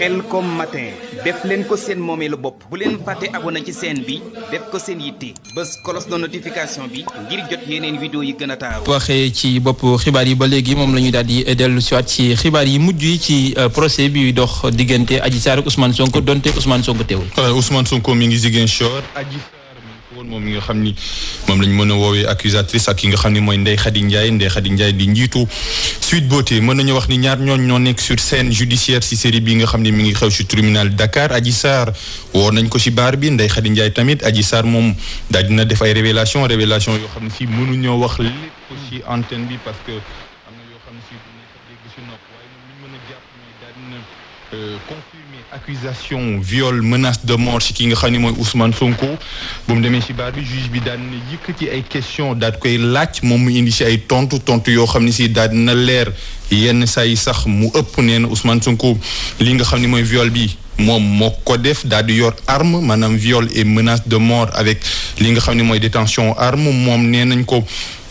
Khelcom matin def leen ko seen moomeelu bopp bu leen fàtte abonné ci chaîne bi def ko seen yitte bés cloche de notification bi ngir jot yeneen vidéo yi gën a taaru. waxee ci bopp xibaar yi ba léegi moom la ñuy daal di dellu siwaat ci xibaar yi mujj yi ci procès bi dox diggante Adji Sarr ak Ousmane Sonko donte Ousmane Sonko teewul. Ousmane Sonko mi ngi Ziguinchor Adji moom mi nga xam ni moom lañ mën a woowee accusatrice ak ki nga xam ni mooy Ndeye Khady Ndiaye di njiitu Sweet Beauté mën nañu wax ni ñaar ñooñ ñoo nekk sur scène judiciaire ci série bi nga xam ni mi ngi xew ci tribunal Dakar. Adji Sarr woo nañ ko ci baar bi Ndeye Khady Ndiaye tamit Adji Sarr moom daal dina def ay révélation yoo xam ne ci mënuñoo wax lépp ci antenne bi parce que am na yoo xam ne ci du nekk dégg ci nopp waaye moom li ñu mën a jàpp mooy daal dina confirmer accusation viol menace de mort ci ki nga xam ne mooy Ousmane Sonko bu mu demee ci baar bi juge bi daal na yëkkati ay question daal koy laaj moom mu indi ci ay tontu yoo xam ne si daal na leer yenn saa yi sax mu ëpp nee na Ousmane Sonko li nga xam ne mooy viol bi moom moo ko def daal di yor arme maanaam viol et menace de mort avec li nga xam ne mooy détention arme moom nee nañ ko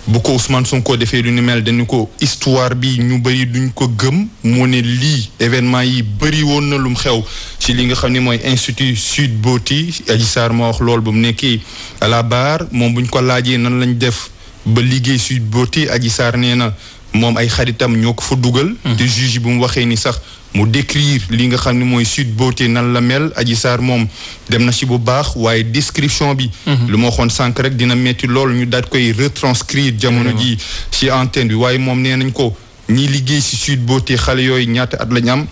bu ko Ousmane Sonko defee lu ni mel dañu ko histoire bi ñu bëri duñ ko gëm mu ne lii événement yi bëri woon na lum xew ci li nga xam ne mooy institut Sweet Beauté. Adji Sarr moo wax loolu ba mu nekkee à la barre moom buñ ko laajee nan lañ def ba liggéey Sweet Beauté Adji Sarr nee na moom ay xaritam ñoo ko fa dugal. te juge bu mu waxee ni sax mu décrire li nga xam ne mooy Sweet Beauté nan la mel Adji Sarr moom dem na ci bu baax waaye description bi. lu ma waxoon sànq rek dina metti lool ñu daal koy retranscrire jamono ji ci antenne bi waaye moom nee nañ ko ñiy liggéey ci Sweet Beauté xale yooyu ñaata at lañ am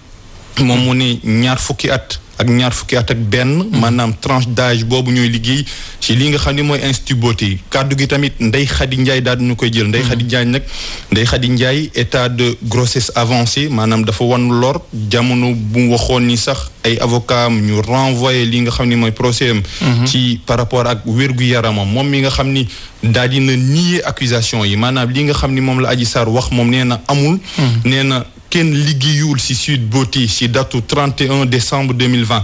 moom mu ne ñaar fukki at ak benn maanaam tranche d'âge boobu ñooy liggéey ci li nga xam ne mooy Institut Beauté. kàddu gi tamit Ndeye Khady Ndiaye daal ñu koy jël Ndeye Khady Ndiaye état de grossesse avancée maanaam dafa wan lor jamono bu mu waxoon ni sax ay avocat am ñu renvoyé li nga xam ne mooy procès am ci par rapport ak wér-gu-yaramam moom mi nga xam ni daal dina nier accusation yi maanaam li nga xam ni moom la Adji Sarr wax moom nee na amul nee na kenn liggéeyul ci Sweet Beauté ci datu 31 décembre 2020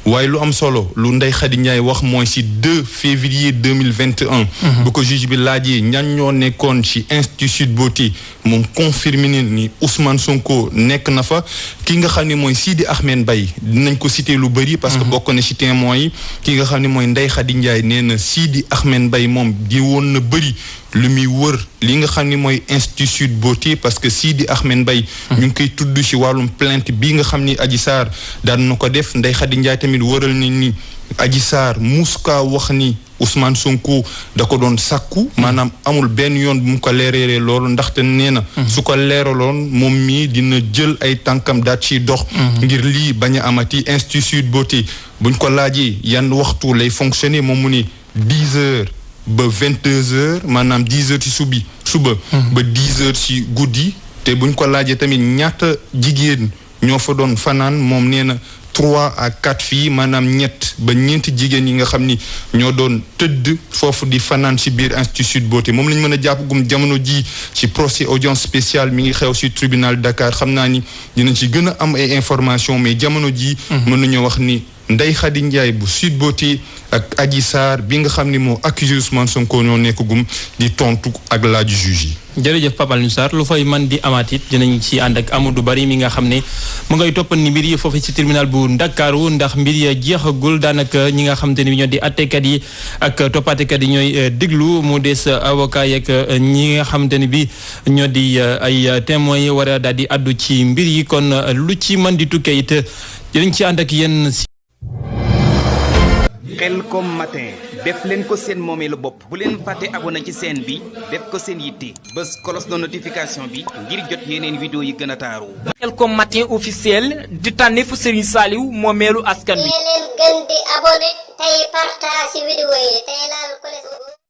waaye lu am solo lu Ndeye Khady Ndiaye wax mooy ci 2 février 2021 bu ko juge bi laajee ñan ñoo nekkoon ci institut Sweet Beauté moom confirmé ni Ousmane Sonko nekk na fa ki nga xam ne mooy Sidi Ahmed Mbaye dinañ ko cité lu bëri parce que bokk na ci témoins yi ki nga xam ne mooy Ndeye Khady Ndiaye nee na Sidi Ahmed Mbaye moom di woon na bëri lu muy wër li nga xam ne mooy institut Sweet Beauté parce que Sidi Ahmed Mbaye ñu ngi koy tudd ci wàllum plainte bi nga xam ni Adji Sarr daan na ko def Ndeye Khady Ndiaye tamit wëral ni Adji Sarr muska wax ni Ousmane Sonko da ko doon sàkku maanaam amul benn yoon bu mu ko leeree loolu ndaxte nee na su ko leeraloon moom mii dina jël ay tànkam daat ciy dox ngir lii bañ a amati institut Sweet Beauté buñ ko laajee yan waxtu lay fonctionner moom mu ni 10 heures ba 22 heures maanaam 10 heures ci suba ba 10 heures ci guddi te buñ ko laajee tamit ñaata jigéen ñoo fa doon fanaan moom nee na 3 à 4 filles maanaam ñett ba ñeenti jigéen yi nga xam ni ñoo doon tëdd foofu di fanaan ci biir institut Sweet Beauté moom lañ mën a jàpp gum jamono ji ci procès audience spéciale mi ngi xew ci tribunal Dakar xam naa ni dinañ ci gën a am ay information mais jamono ji mën nañoo wax ni Ndeye Khady Ndiaye bu Sweet Beauté ak Adji Sarr bi nga xam ni moo accusé Ousmane Sonko ñoo nekk gum di tontu ak laaju juge yi. jërëjëf Pape Alioune Sarr lu fay man di amaat it dinañ ci ànd ak Amadou Bari mi nga xam ne mu ngay toppal ni mbir yi foofu ci tribunal bu Ndakaaru ndax mbir ya jeexagul daanaka ñi nga xamante ni ñoo di attekat yi ak toppaatekat yi ñooy déglu mu des avocat yeeg ñi nga xamante ni bi ñoo di ay témoins yi war a daal di addu ci mbir yi kon lu ci man di tukkee it dinañ ci ànd ak yenn. Khelcom matin def leen ko seen moomeelu bopp bu leen fàtte abonné ci chaîne bi def ko seen yitte bés cloche de notification bi ngir jot yeneen vidéo yi gën a taaru. Khelcom matin officiel di tànneefu Serigne Saliou moomeelu askan wi. leen gën di abonné tey partage ci vidéo yi tey laal ko